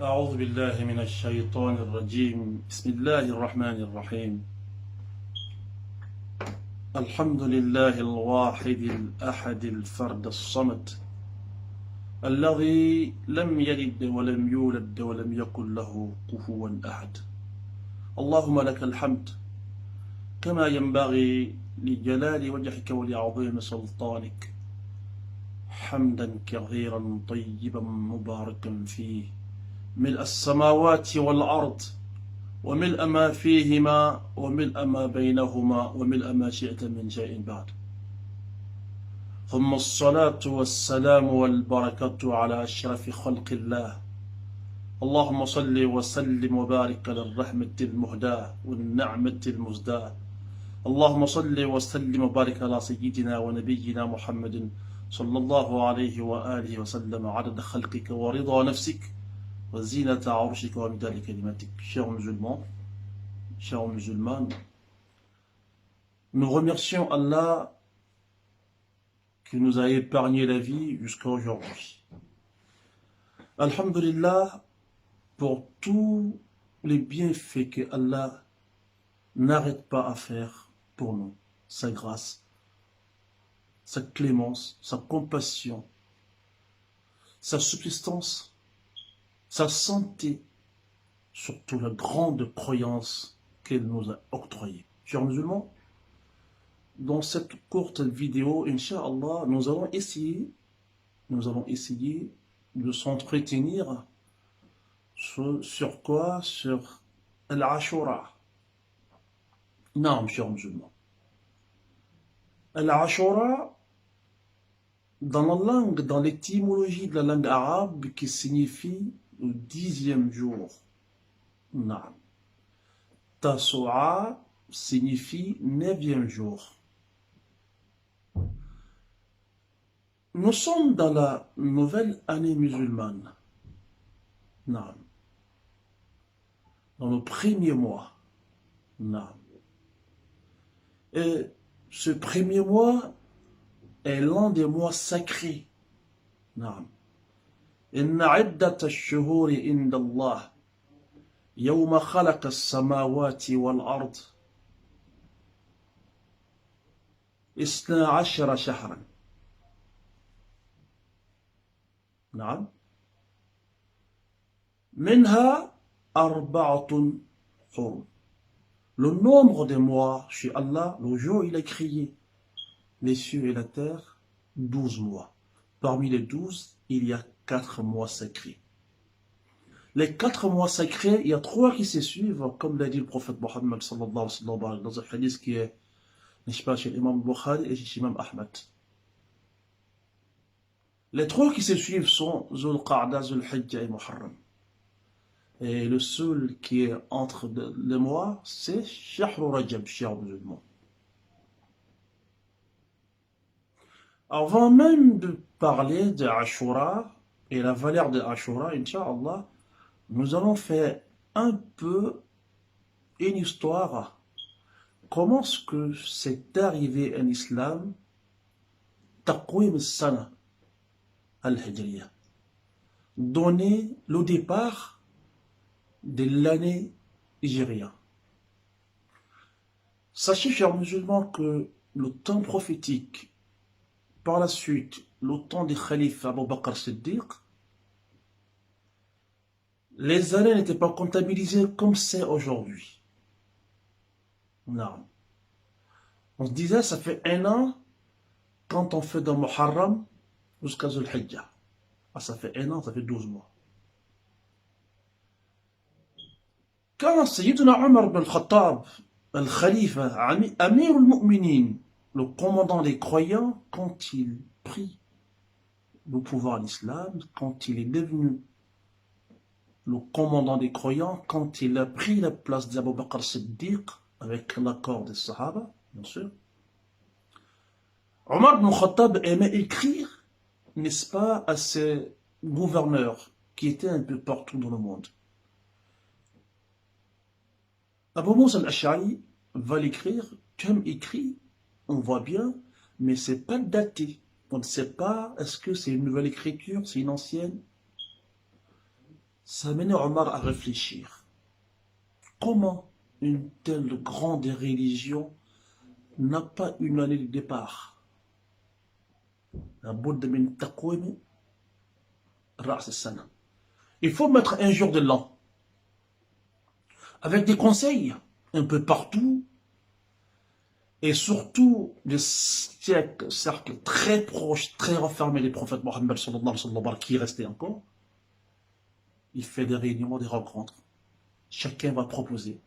أعوذ بالله من الشيطان الرجيم بسم الله الرحمن الرحيم الحمد لله الواحد الأحد الفرد الصمد الذي لم يلد ولم يولد ولم يكن له كفوا أحد اللهم لك الحمد كما ينبغي لجلال وجهك ولعظيم سلطانك حمدا كثيرا طيبا مباركا فيه ملء السماوات والأرض وملء ما فيهما وملء ما بينهما وملء ما شئت من شيء بعد ثم الصلاة والسلام والبركة على أشرف خلق الله اللهم صل وسلم وبارك على الرحمة المهداة والنعمة المزداة اللهم صل وسلم وبارك على سيدنا ونبينا محمد صلى الله عليه وآله وسلم عدد خلقك ورضا نفسك وزينة عرشك ومداد كلماتك. Chers musulmans, chers musulmanes, nous remercions Allah qui nous a épargné la vie jusqu'à aujourd'hui. Alhamdulillah pour tous les bienfaits que Allah n'arrête pas à faire pour nous. Sa grâce, sa clémence, sa compassion, sa subsistance, sa santé, surtout la grande croyance qu'elle nous a octroyée. Chers musulmans, dans cette courte vidéo, Inch'Allah, nous allons essayer de s'entretenir sur quoi? Sur Al-Ashura. Non, chers musulmans. Al-Ashura, dans la langue, dans l'étymologie de la langue arabe, qui signifie le 10e jour. Non. Tasu'a signifie 9e jour. Nous sommes dans la nouvelle année musulmane. Non. Dans le premier mois. Non. Et ce premier mois est l'un des mois sacrés. Non. إن عدة الشهور عند الله يوم خلق السماوات والأرض 12 شهرا. نعم. منها 4 حرم. Le nombre des mois chez Allah, le jour il a créé les cieux et la terre, 12 mois. Parmi les 12, il y a 4 mois sacrés. Les 4 mois sacrés, il y a 3 qui se suivent, comme l'a dit le prophète Mohammed sallallahu alayhi wa sallam dans un hadith qui est, n'est-ce pas, chez l'imam Bukhari et chez l'imam Ahmad. Les 3 qui se suivent sont Zul Qa'da, Zul Hijjah et Muharram. Et le seul qui est entre les mois, c'est Shahr Rajab, chers musulmans. Avant même de parler de Ashura et la valeur de Ashura, Inch'Allah, nous allons faire un peu une histoire. Comment est-ce que c'est arrivé en islam, Taqwim al-Sana al-Hijriya, donner le départ de l'année hijriya. Sachez, chers musulmans, que le temps prophétique, par la suite, le temps du Khalif Abu Bakr Siddiq, les années n'étaient pas comptabilisées comme c'est aujourd'hui. Non. On se disait, ça fait 1 an quand on fait de Muharram jusqu'à Zul Hijjah. Ah, ça fait 1 an, ça fait 12 mois. Quand Sayyidina Omar ibn al-Khattab, al-Khalifa, Amir al-Mu'minin, le commandant des croyants, quand il prit le pouvoir d'islam, quand il est devenu le commandant des croyants, quand il a pris la place d'Abu Bakr Siddiq, avec l'accord des Sahaba, bien sûr, Omar ibn Khattab aimait écrire, n'est-ce pas, à ses gouverneurs qui étaient un peu partout dans le monde. Abu Moussa al-Ash'ari va l'écrire, comme écrit, on voit bien, mais c'est pas daté. On ne sait pas, est-ce que c'est une nouvelle écriture, c'est une ancienne? Ça a mené Omar à réfléchir. Comment une telle grande religion n'a pas une année de départ? Il faut mettre un jour de l'an, avec des conseils un peu partout, et surtout des cercles très proches, très refermés des prophètes Mohammed sallallahu alayhi wa sallam qui restaient encore. Il fait des réunions, des rencontres. Chacun va proposer.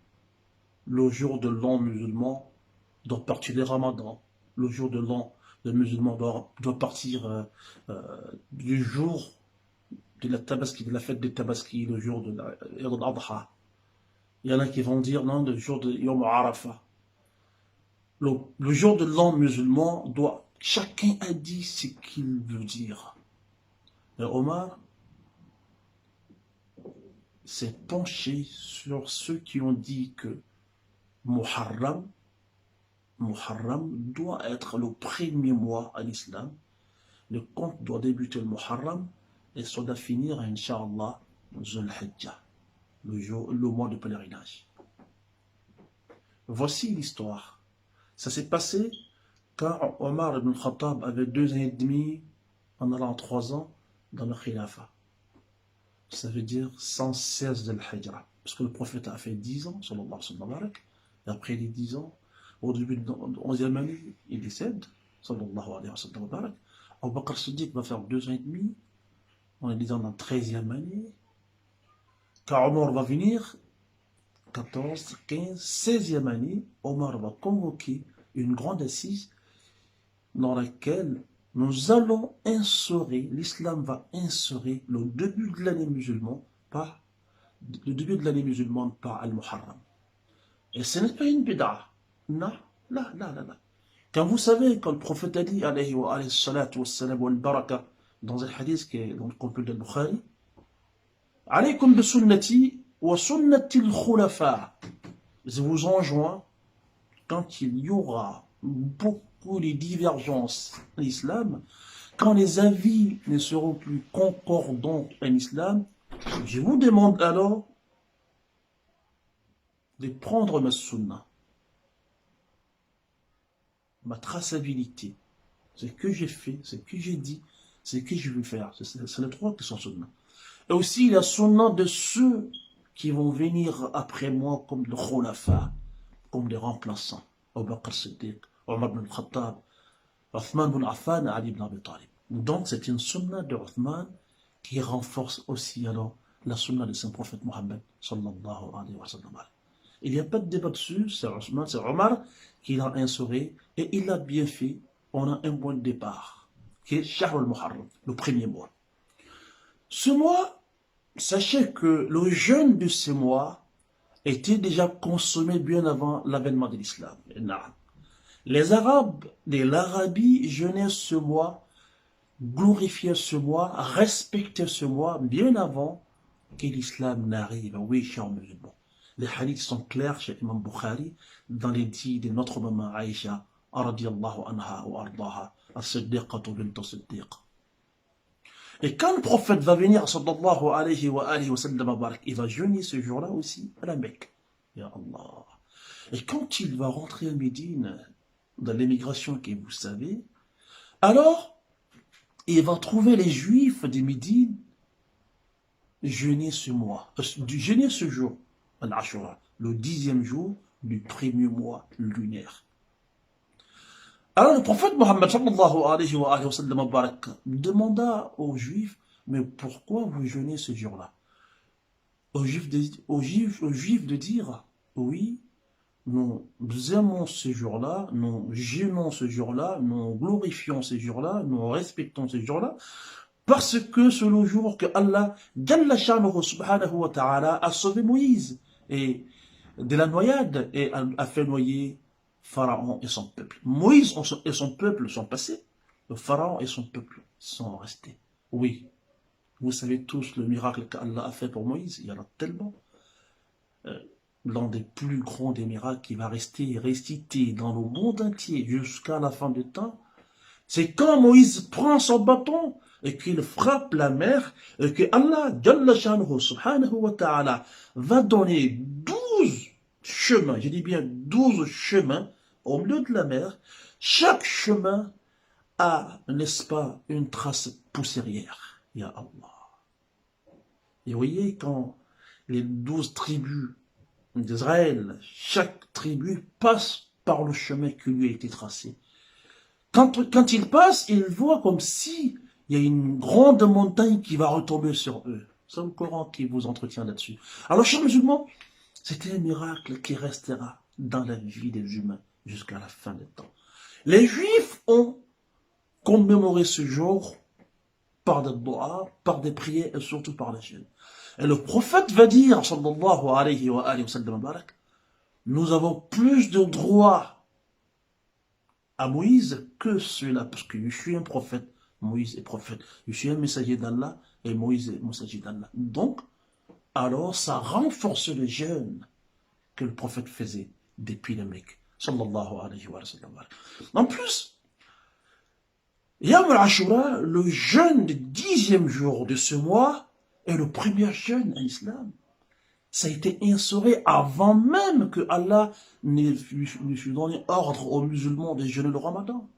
Le jour de l'an musulman doit partir des ramadans. Le jour de l'an le musulman doit partir du jour de la tabaski, de la fête des tabaski, le jour de l'Eid al-Adha. Il y en a qui vont dire non, le jour de Yom Arafah. Le jour de l'an musulman doit. Chacun a dit ce qu'il veut dire. Et Omar s'est penché sur ceux qui ont dit que Muharram doit être le premier mois à l'islam. Le compte doit débuter le Muharram et ça doit finir, Inch'Allah, Zulhijjah, le mois de pèlerinage. Voici l'histoire. Ça s'est passé quand Omar ibn Khattab avait 2 ans et demi, en allant 3 ans, dans le Khilafa. Ça veut dire 116 de l'Hijra. Parce que le prophète a fait 10 ans, sallallahu alayhi wa sallam, et après les 10 ans, au début de 11e année, il décède, sallallahu alayhi wa sallam. Abu Bakr Siddiq va faire 2 ans et demi, on est disant dans la 13e année. Quand Omar va venir, 14, 15, 16e année, Omar va convoquer une grande assise dans laquelle nous allons instaurer, l'islam va instaurer le début de l'année musulmane par Al-Muharram. Et ce n'est pas une bid'a. Non, là. Quand vous savez, quand le prophète a dit, alayhi wa salatu wa salam wa al-baraka, dans un hadith qui est dans le compil de Bukhari, alaykum bi sunnati wa sunnati al-khulafa. Je vous enjoins, quand il y aura beaucoup de divergences en islam, quand les avis ne seront plus concordants en islam, je vous demande alors de prendre ma sunna, ma traçabilité, ce que j'ai fait, ce que j'ai dit, ce que je veux faire. C'est les 3 qui sont sunna. Et aussi la sunna de ceux qui vont venir après moi comme le khulafa, comme des remplaçants. Abu Bakr Siddiq, Omar ibn Khattab, Uthman ibn Affan, Ali ibn Abi Talib. Donc c'est une sunna de Uthman qui renforce aussi alors la sunna de Saint Prophète Mohammed sallallahu alayhi wa sallam. Il n'y a pas de débat dessus, c'est Omar qui l'a instauré et il a bien fait. On a un point de départ qui est Shahr al-Muharram, le premier mois. Ce mois, sachez que le jeûne de ce mois était déjà consommé bien avant l'avènement de l'islam. Les Arabes de l'Arabie jeûnaient ce mois, glorifiaient ce mois, respectaient ce mois bien avant que l'islam n'arrive. Oui, chers musulmans. Les hadiths sont clairs chez Imam Bukhari dans les dits de notre maman Aïcha, radiyallahu anha wa ardaha, as-siddiqatu bint as-siddiq. Et quand le prophète va venir, sallallahu alayhi wa sallam, il va jeûner ce jour-là aussi à la Mecque. Ya Allah. Et quand il va rentrer à Médine, dans l'émigration que vous savez, alors il va trouver les Juifs de Médine jeûner ce mois, jeûner ce jour, Al-Ashura, le 10e jour du premier mois lunaire. Alors le prophète Mohammed sallallahu alayhi wa sallam demanda aux Juifs, mais pourquoi vous jeûnez ce jour-là? Aux Juifs de dire, oui, nous aimons ce jour-là, nous jeûnons ce jour-là, nous glorifions ce jour-là, nous respectons ce jour-là, parce que c'est le jour que Allah, Jalla Sha'nuhu subhanahu wa ta'ala, a sauvé Moïse et de la noyade et a fait noyer Pharaon et son peuple. Moïse et son peuple sont passés, le Pharaon et son peuple sont restés. Oui, vous savez tous le miracle qu'Allah a fait pour Moïse, il y en a tellement. L'un des plus grands des miracles qui va rester récité dans le monde entier jusqu'à la fin du temps, c'est quand Moïse prend son bâton et qu'il frappe la mer, et que Allah, Jalla Shanuhu, subhanahu wa ta'ala, va donner 12 chemins, je dis bien 12 chemins, au milieu de la mer. Chaque chemin a, n'est-ce pas, une trace poussiérière. Ya Allah. Et vous voyez, quand les 12 tribus d'Israël, chaque tribu passe par le chemin qui lui a été tracé. Quand il passe, il voit comme si il y a une grande montagne qui va retomber sur eux. C'est le Coran qui vous entretient là-dessus. Alors, chers musulmans, c'était un miracle qui restera dans la vie des humains jusqu'à la fin des temps. Les Juifs ont commémoré ce jour par des doigts, par des prières et surtout par la jeûne. Et le prophète va dire, sallallahu alayhi wa sallam, nous avons plus de droits à Moïse que ceux-là, parce que je suis un prophète, Moïse est prophète, je suis un messager d'Allah et Moïse est messager d'Allah. Donc, alors ça renforce le jeûne que le prophète faisait depuis la Mecque, sallallahu alayhi wa sallam. En plus, Yawm al-Ashura, le jeûne du 10e jour de ce mois, est le premier jeûne en islam. Ça a été instauré avant même que Allah ne fût donné ordre aux musulmans de jeûner le Ramadan.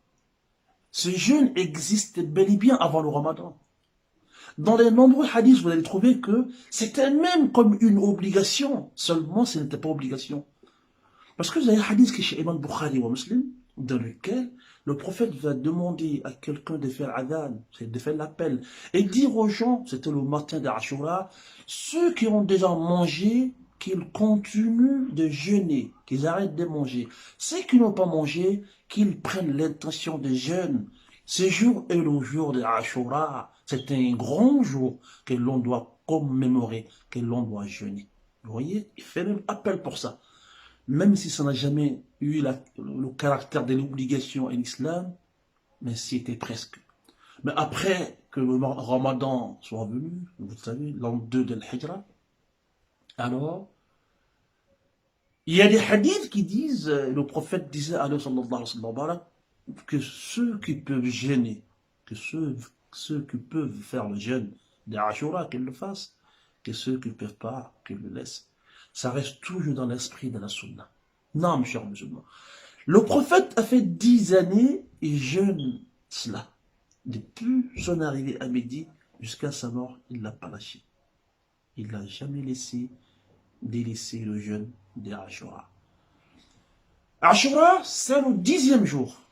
Ce jeûne existait bel et bien avant le Ramadan. Dans les nombreux hadiths, vous allez trouver que c'était même comme une obligation, seulement ce n'était pas obligation. Parce que vous avez un hadith qui est chez Imam Bukhari ou Muslim, dans lequel le prophète va demander à quelqu'un de faire adhan, c'est de faire l'appel, et dire aux gens, c'était le matin d'Ashura, ceux qui ont déjà mangé, qu'ils continuent de jeûner, qu'ils arrêtent de manger. Ceux qui n'ont pas mangé, qu'ils prennent l'intention de jeûne. Ce jour est le jour d'Ashura. C'est un grand jour que l'on doit commémorer, que l'on doit jeûner. Vous voyez, il fait même appel pour ça. Même si ça n'a jamais eu le caractère de l'obligation en islam, mais c'était presque. Mais après que le Ramadan soit venu, vous savez, l'an 2 de l'Hijra, alors, il y a des hadiths qui disent, le prophète disait, que ceux qui peuvent jeûner, que ceux qui peuvent faire le jeûne d'Ashura, qu'ils le fassent, que ceux qui ne peuvent pas, qu'ils le laissent. Ça reste toujours dans l'esprit de la sunna. Non, mes chers musulmans. Le prophète a fait 10 années et jeûne cela. Depuis son arrivée à Médine jusqu'à sa mort, il ne l'a pas lâché. Il n'a jamais délaissé le jeûne d'Ashura. Ashura, c'est le 10e jour.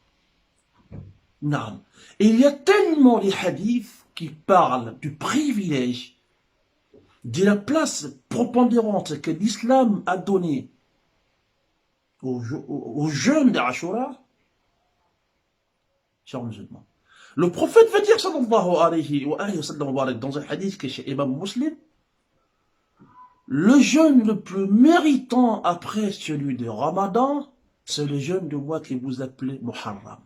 Non. Et il y a tellement de hadiths qui parlent du privilège, de la place prépondérante que l'islam a donnée aux jeunes d'Ashura, chers musulmans. Le prophète va dire, sallallahu alayhi wa sallam, dans un hadith qui est chez Imam Muslim, le jeûne le plus méritant après celui de Ramadan, c'est le jeûne de mois que vous appelez Muharram.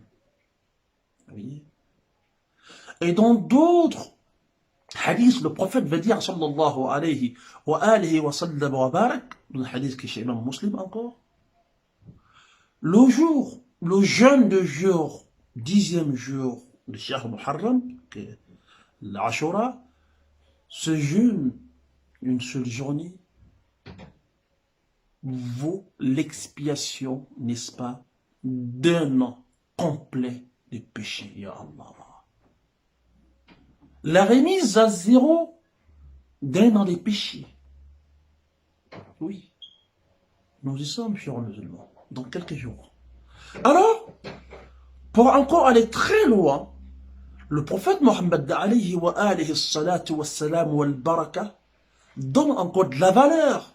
Oui. Et dans d'autres hadiths, le prophète va dire, sallallahu alayhi wa sallam wa barak, dans le hadith qui est chez Imam Muslim encore, le jeûne de jour, 10e jour de Shahr Muharram, que est l'Ashura, ce jeûne, une seule journée, vaut l'expiation, n'est-ce pas, d'un an complet de péché, ya Allah. La remise à zéro d'un an de péché. Oui, nous y sommes, chers musulmans, dans quelques jours. Alors, pour encore aller très loin, le prophète Mohammed alayhi wa alihi salatu wa salam wa al-baraka donne encore de la valeur.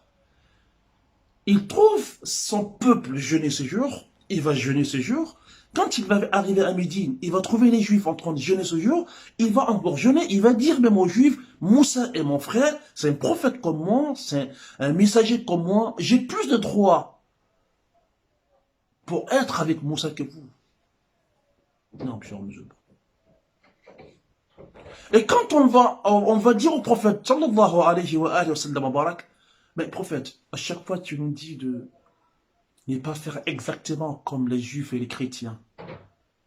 Il trouve son peuple jeûner ce jour, il va jeûner ce jour. Quand il va arriver à Médine, il va trouver les Juifs en train de jeûner ce jour, il va encore jeûner, il va dire même aux Juifs, Moussa est mon frère, c'est un prophète comme moi, c'est un messager comme moi, j'ai plus de droits pour être avec Moussa que vous. Non, chers musulmans. Et quand on va dire au prophète, sallallahu alayhi wa sallam, mais prophète, à chaque fois tu nous dis de ne pas faire exactement comme les juifs et les chrétiens,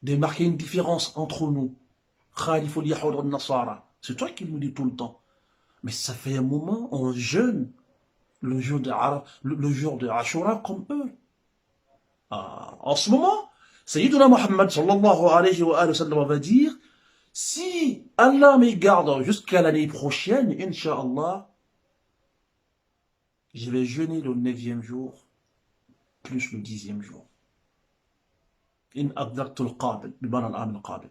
de marquer une différence entre nous. Khaliful Yahud al-Nasara. C'est toi qui me dis tout le temps. Mais ça fait un moment, on jeûne le jour de Ashura comme eux. Ah, en ce moment, Sayyiduna Muhammad sallallahu alayhi wa sallam va dire, si Allah me garde jusqu'à l'année prochaine, Inch'Allah, je vais jeûner le 9e jour, plus le 10e jour. In aqdartul qabil, biman al-am al-qabil.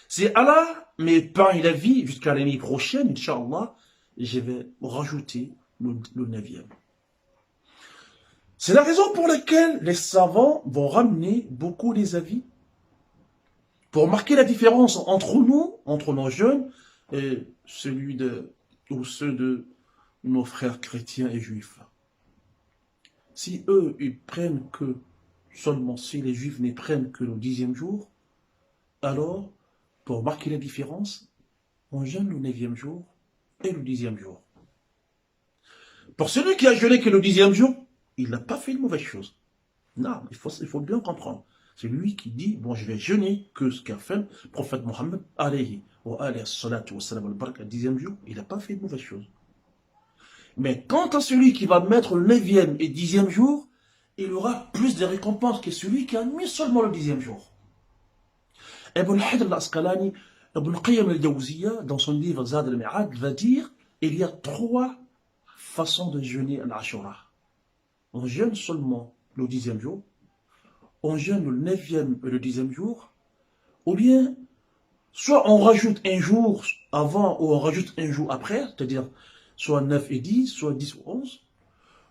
Si Allah m'épargne la vie jusqu'à l'année prochaine, Inch'Allah, je vais rajouter le 9e. C'est la raison pour laquelle les savants vont ramener beaucoup des avis pour marquer la différence entre nous, entre nos jeunes, et ceux de nos frères chrétiens et juifs. Si eux, ils prennent que seulement, si les juifs ne prennent que le 10e jour, alors, pour marquer la différence, on jeûne le 9e jour et le 10e jour. Pour celui qui a jeûné que le 10e jour, il n'a pas fait une mauvaise chose. Non, il faut bien comprendre. C'est lui qui dit, bon, je vais jeûner que ce qu'a fait le prophète Mohammed, alayhi wa salatu wa salam al-baraka, le 10e jour, il n'a pas fait une mauvaise chose. Mais quant à celui qui va mettre le 9e et 10e jour, il aura plus de récompenses que celui qui a mis seulement le 10e jour. Ibn Hajar al-Asqalani, Ibn Qayyim al-Jawziyya, dans son livre Zad al-Mi'ad, va dire, il y a 3 façons de jeûner à l'Ashura. On jeûne seulement le 10e jour, on jeûne le 9e et le 10e jour, ou bien, soit on rajoute un jour avant ou on rajoute un jour après, c'est-à-dire soit 9 et 10, soit 10 ou 11,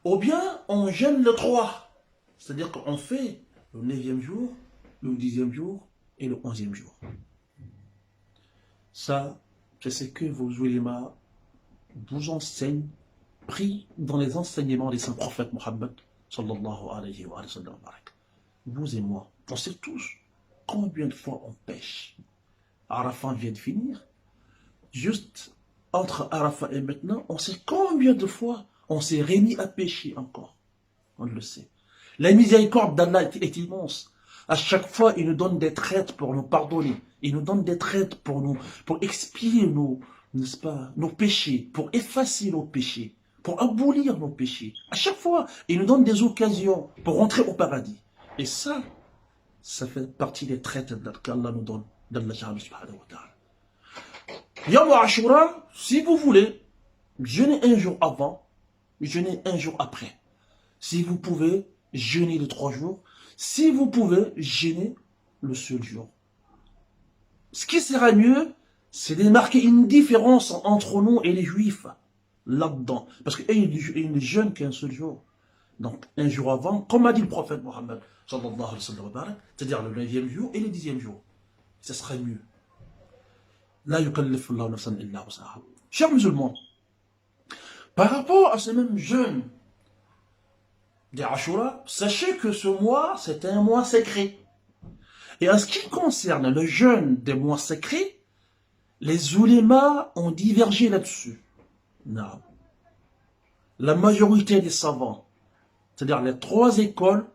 ou bien on jeûne le 3, c'est-à-dire qu'on fait le 9e jour, le 10e jour et le 11e jour. Ça, c'est ce que vos ulémas vous enseignent, pris dans les enseignements des saints prophètes Mohammed, sallallahu alayhi wa sallam. Vous et moi, on sait tous combien de fois on pêche. Arafat vient de finir. Juste entre Arafat et maintenant, on sait combien de fois on s'est remis à pécher encore. On le sait. La miséricorde d'Allah est immense. À chaque fois, il nous donne des traites pour nous pardonner. Il nous donne des traites pour expier n'est-ce pas, nos péchés, pour effacer nos péchés, pour abolir nos péchés. À chaque fois, il nous donne des occasions pour rentrer au paradis. Et ça fait partie des traites qu'Allah nous donne, d'Allah subhanahu wa ta'ala. Yom Ashura, si vous voulez, jeûnez un jour avant, jeûnez un jour après. Si vous pouvez, jeûnez les 3 jours. Si vous pouvez, jeûnez le seul jour. Ce qui sera mieux, c'est de marquer une différence entre nous et les juifs, là-dedans. Parce qu'ils ne jeûnent qu'un seul jour. Donc, un jour avant, comme a dit le prophète Mohammed, sallallahu alayhi wa sallam, c'est-à-dire le 9e jour et le 10e jour. Ce serait mieux. La yukallifu Allahu nafsan illa wus'aha. Chers musulmans, par rapport à ce même jeûne d'Ashura, sachez que ce mois, c'est un mois sacré. Et en ce qui concerne le jeûne des mois sacrés, les ulémas ont divergé là-dessus. Non. La majorité des savants, c'est-à-dire les 3 écoles,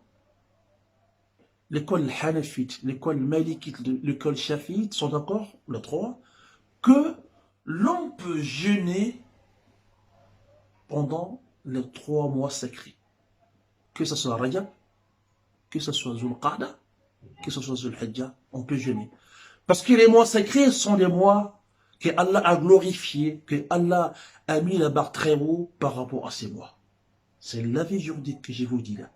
l'école hanafite, l'école malikite, l'école shafiite, sont d'accord, les 3, que l'on peut jeûner pendant les 3 mois sacrés. Que ce soit Rajab, que ce soit Zul Qa'da, que ce soit Zul Hijjah, on peut jeûner. Parce que les mois sacrés sont les mois que Allah a glorifiés, que Allah a mis la barre très haut par rapport à ces mois. C'est l'avis juridique que je vous dis là.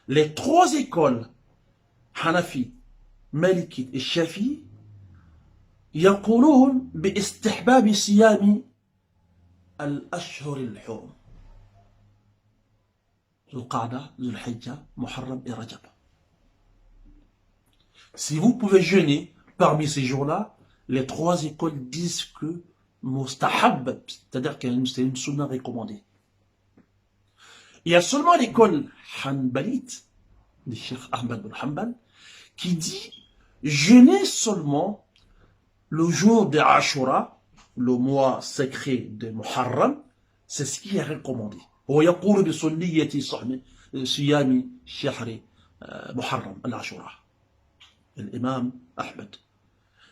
Les 3 écoles, Hanafi, Malikite et Shafi, يقولون باستحباب صيام الأشهر الحرم ذو القعدة ذو الحجة محرم et Rajab. Si vous pouvez jeûner parmi ces jours-là, les 3 écoles disent que mustahab, c'est-à-dire que c'est une sunna recommandée. Il y a seulement l'école hanbalite, de Cheikh Ahmed bin Hanbal, qui dit jeûner seulement le jour de Ashura, le mois sacré de Muharram, c'est ce qui est recommandé. ويقول بسنية صيام شهر محرم العاشوراء. L'imam Ahmed.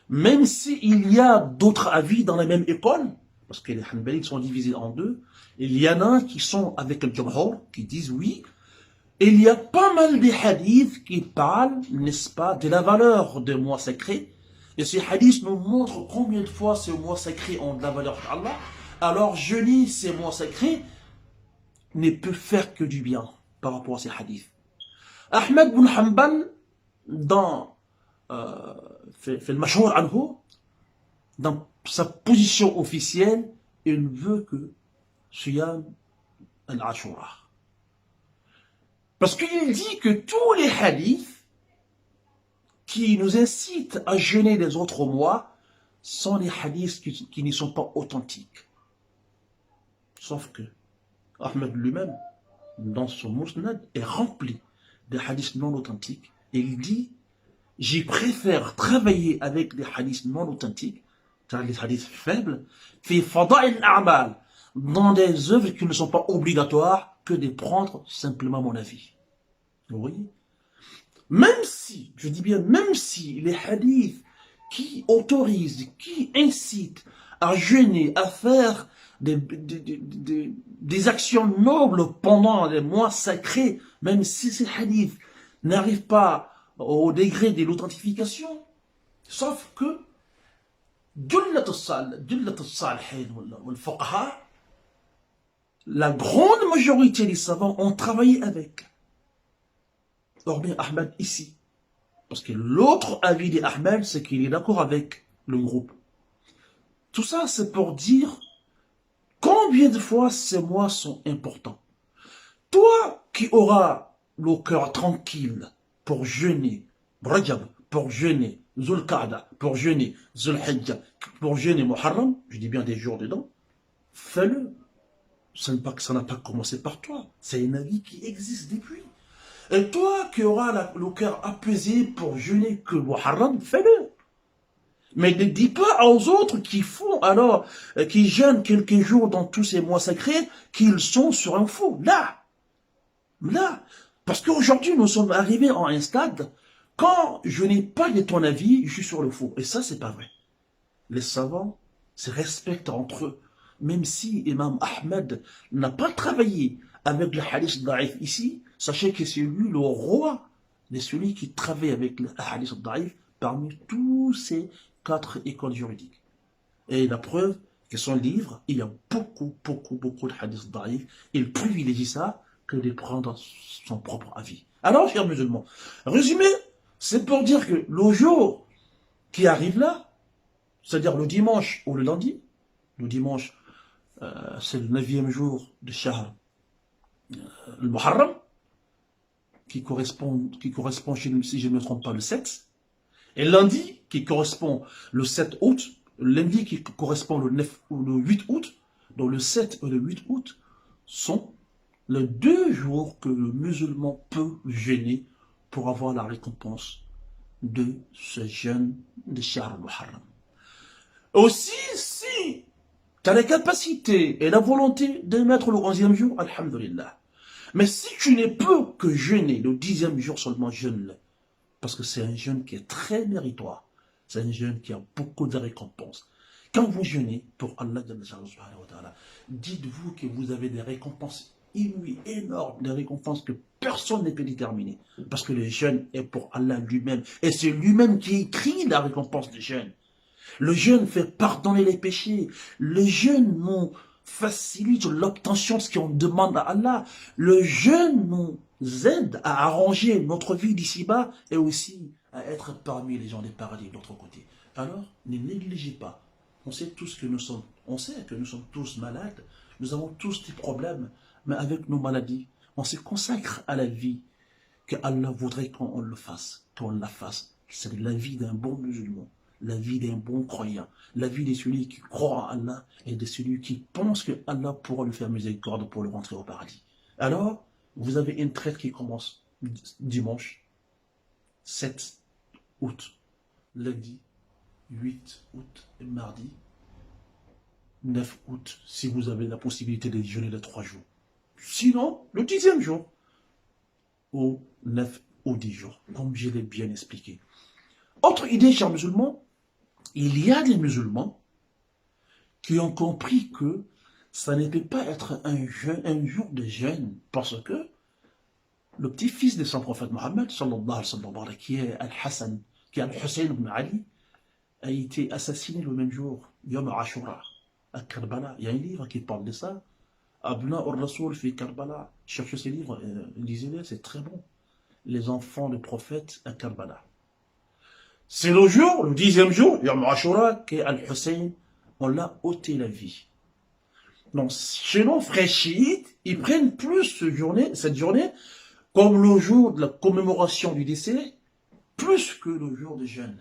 même s'il y a d'autres avis dans la même école, parce que les Hanbalites sont divisés en deux, il y en a qui sont avec le Jumhur, qui disent oui, et il y a pas mal de hadiths qui parlent, n'est-ce pas, de la valeur des mois sacrés, et ces hadiths nous montrent combien de fois ces mois sacrés ont de la valeur d'Allah. Alors jeûner ces mois sacrés ne peut faire que du bien par rapport à ces hadiths. Ahmed bin Hanbal, dans fait le mashhour anhu, dans sa position officielle, il veut que Siyam al-Ashura. Parce qu'il dit que tous les hadiths qui nous incitent à jeûner les autres mois sont les hadiths qui ne sont pas authentiques. Sauf que Ahmed lui-même, dans son musnad, est rempli de hadiths non authentiques. Et il dit, j'y préfère travailler avec des hadiths non authentiques, c'est-à-dire les hadiths faibles, fi fada'il a'mal, dans des œuvres qui ne sont pas obligatoires, que de prendre simplement mon avis. Vous voyez? Même si, je dis bien, même si les hadiths qui autorisent, qui incitent à jeûner, à faire des actions nobles pendant les mois sacrés, même si ces hadiths n'arrivent pas au degré de l'authentification, sauf que la grande majorité des savants ont travaillé avec. Hormis Ahmed ici. Parce que l'autre avis d'Ahmed, c'est qu'il est d'accord avec le groupe. Tout ça, c'est pour dire combien de fois ces mois sont importants. Toi qui auras le cœur tranquille pour jeûner Rajab, pour jeûner Zulqa'da, pour jeûner Zulhijja, pour jeûner Muharram, je dis bien des jours dedans, fais-le. Ça n'a pas commencé par toi. C'est un avis qui existe depuis. Et toi qui auras le cœur apaisé pour jeûner que Muharram, fais-le. Mais ne dis pas aux autres qui font alors, qui jeûnent quelques jours dans tous ces mois sacrés, qu'ils sont sur un faux. Là. Parce qu'aujourd'hui, nous sommes arrivés à un stade, quand je n'ai pas de ton avis, je suis sur le faux. Et ça, c'est pas vrai. Les savants se respectent entre eux. Même si Imam Ahmed n'a pas travaillé avec le hadith da'if ici, sachez que c'est lui le roi de celui qui travaille avec le hadith da'if parmi tous ces 4 écoles juridiques. Et la preuve que son livre, il y a beaucoup de hadith da'if. Il privilégie ça que de prendre son propre avis. Alors, chers musulmans, résumé, c'est pour dire que le jour qui arrive là, c'est-à-dire le dimanche ou le lundi, le dimanche, c'est le 9e jour de Shahr le Muharram, qui correspond, si je ne me trompe pas, le 7, et lundi, qui correspond le 7 août, lundi qui correspond le 9 ou le 8 août, donc le 7 et le 8 août sont les 2 jours que le musulman peut jeûner pour avoir la récompense de ce jeûne de Shahr al-Muharram. Aussi, si tu as la capacité et la volonté de mettre le 11e jour, alhamdulillah. Mais si tu ne peux que jeûner le 10e jour seulement, jeûne-le. Parce que c'est un jeûne qui est très méritoire. C'est un jeûne qui a beaucoup de récompenses. Quand vous jeûnez pour Allah, dites-vous que vous avez des récompenses inouïes, énormes, des récompenses que personne ne peut déterminer. Parce que le jeûne est pour Allah lui-même. Et c'est lui-même qui écrit la récompense du jeûne. Le jeûne fait pardonner les péchés. Le jeûne nous facilite l'obtention de ce qu'on demande à Allah. Le jeûne nous aide à arranger notre vie d'ici-bas et aussi à être parmi les gens des paradis de l'autre côté. Alors, ne négligez pas. On sait tous que nous sommes tous malades. Nous avons tous des problèmes. Mais avec nos maladies, on se consacre à la vie que Allah voudrait qu'on le fasse, qu'on la fasse. C'est la vie d'un bon musulman. La vie d'un bon croyant, la vie de celui qui croit en Allah et de celui qui pense que Allah pourra lui faire miséricorde pour le rentrer au paradis. Alors, vous avez une traite qui commence dimanche 7 août, lundi 8 août et mardi 9 août, si vous avez la possibilité de jeûner les 3 jours. Sinon, le 10e jour, au 9 ou 10 jours, comme je l'ai bien expliqué. Autre idée, chers musulmans, il y a des musulmans qui ont compris que ça ne peut pas être un jour de jeûne, parce que le petit-fils de son prophète Mohammed, sallallahu alayhi wa sallam, qui est Al-Hassan, qui est Al-Hussein ibn Ali, a été assassiné le même jour, Yom Ashura, à Karbala. Il y a un livre qui parle de ça. Abna al-Rasoul fi Karbala. Cherchez ces livres, lisez-les, c'est très bon. Les enfants du prophète à Karbala. C'est le jour, le 10e jour, Yom Ashura, que Al-Hussein, on l'a ôté la vie. Donc, chez nos frères chiites, ils prennent plus cette journée comme le jour de la commémoration du décès, plus que le jour de jeûne.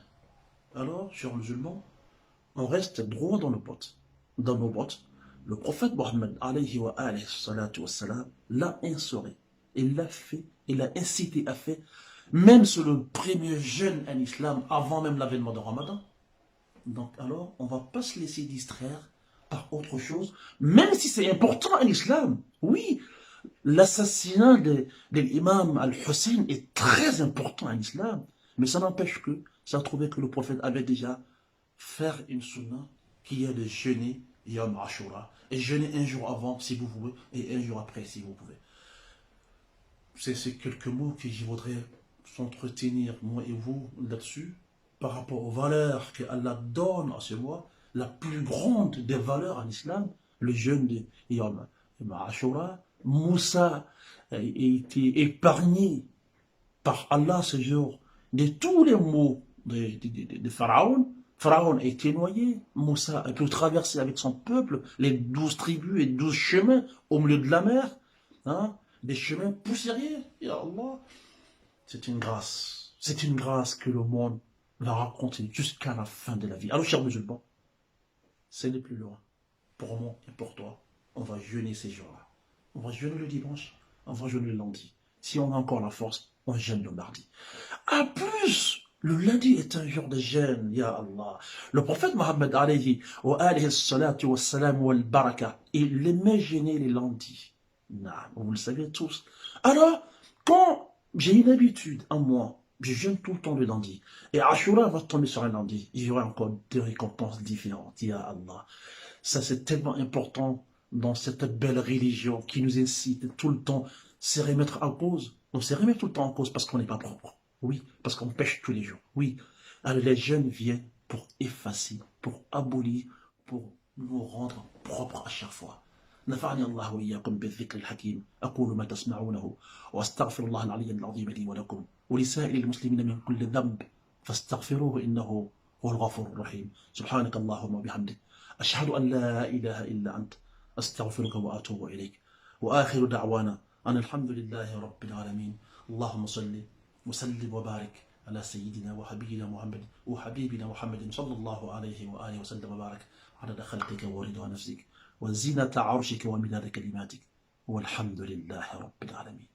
Alors, chers musulmans, on reste droit dans nos bottes. Le prophète Mohammed alayhi wa salatu wa salam, l'a instauré. Il l'a fait, il l'a incité à faire, même sur le premier jeûne en islam, avant même l'avènement de Ramadan. Donc alors, on ne va pas se laisser distraire par autre chose, même si c'est important en islam. Oui, l'assassinat de l'imam Al-Hussein est très important en islam, mais ça n'empêche que, ça a trouvé que le prophète avait déjà fait une sunna qui est de jeûner Yom Ashura, et jeûner un jour avant si vous voulez, et un jour après si vous pouvez. C'est ces quelques mots que je voudrais s'entretenir, moi et vous, là-dessus, par rapport aux valeurs que Allah donne à ce mois, la plus grande des valeurs en islam, le jeûne de Yom Ashura. Moussa a été épargné par Allah ce jour de tous les maux de Pharaon. Pharaon a été noyé. Moussa a pu traverser avec son peuple les 12 tribus et 12 chemins au milieu de la mer. Hein, des chemins poussiéreux. Ya Allah, c'est une grâce. C'est une grâce que le monde va raconter jusqu'à la fin de la vie. Alors, chers musulmans, c'est le plus loin. Pour moi et pour toi, on va jeûner ces jours-là. On va jeûner le dimanche, on va jeûner le lundi. Si on a encore la force, on jeûne le mardi. En plus, le lundi est un jour de jeûne, ya Allah. Le prophète Mohammed alayhi wa salatu wa salam wa al-baraka, il aimait jeûner les lundis. Vous le savez tous. Alors, quand j'ai une habitude en moi, je jeûne tout le temps le lundi, et Ashura va tomber sur un lundi, il y aura encore des récompenses différentes, ya Allah. Ça, c'est tellement important dans cette belle religion qui nous incite tout le temps à se remettre en cause. On se remet tout le temps en cause parce qu'on n'est pas propre. Oui, parce qu'on pêche tous les jours. Oui, alors les jeunes viennent pour effacer, pour abolir, pour nous rendre propres à chaque fois. نفعني الله وإياكم بالذكر الحكيم أقول ما تسمعونه وأستغفر الله العلي العظيم لي ولكم ولسائر المسلمين من كل ذنب فاستغفروه إنه هو الغفور الرحيم سبحانك اللهم وبحمدك أشهد أن لا إله إلا أنت أستغفرك وأتوب إليك وآخر دعوانا أن الحمد لله رب العالمين اللهم صل وسلم وبارك على سيدنا وحبيبنا محمد صلى الله عليه وآله وسلم وبارك عدد خلقك ورضا نفسك وزينة عرشك ومداد كلماتك والحمد لله رب العالمين.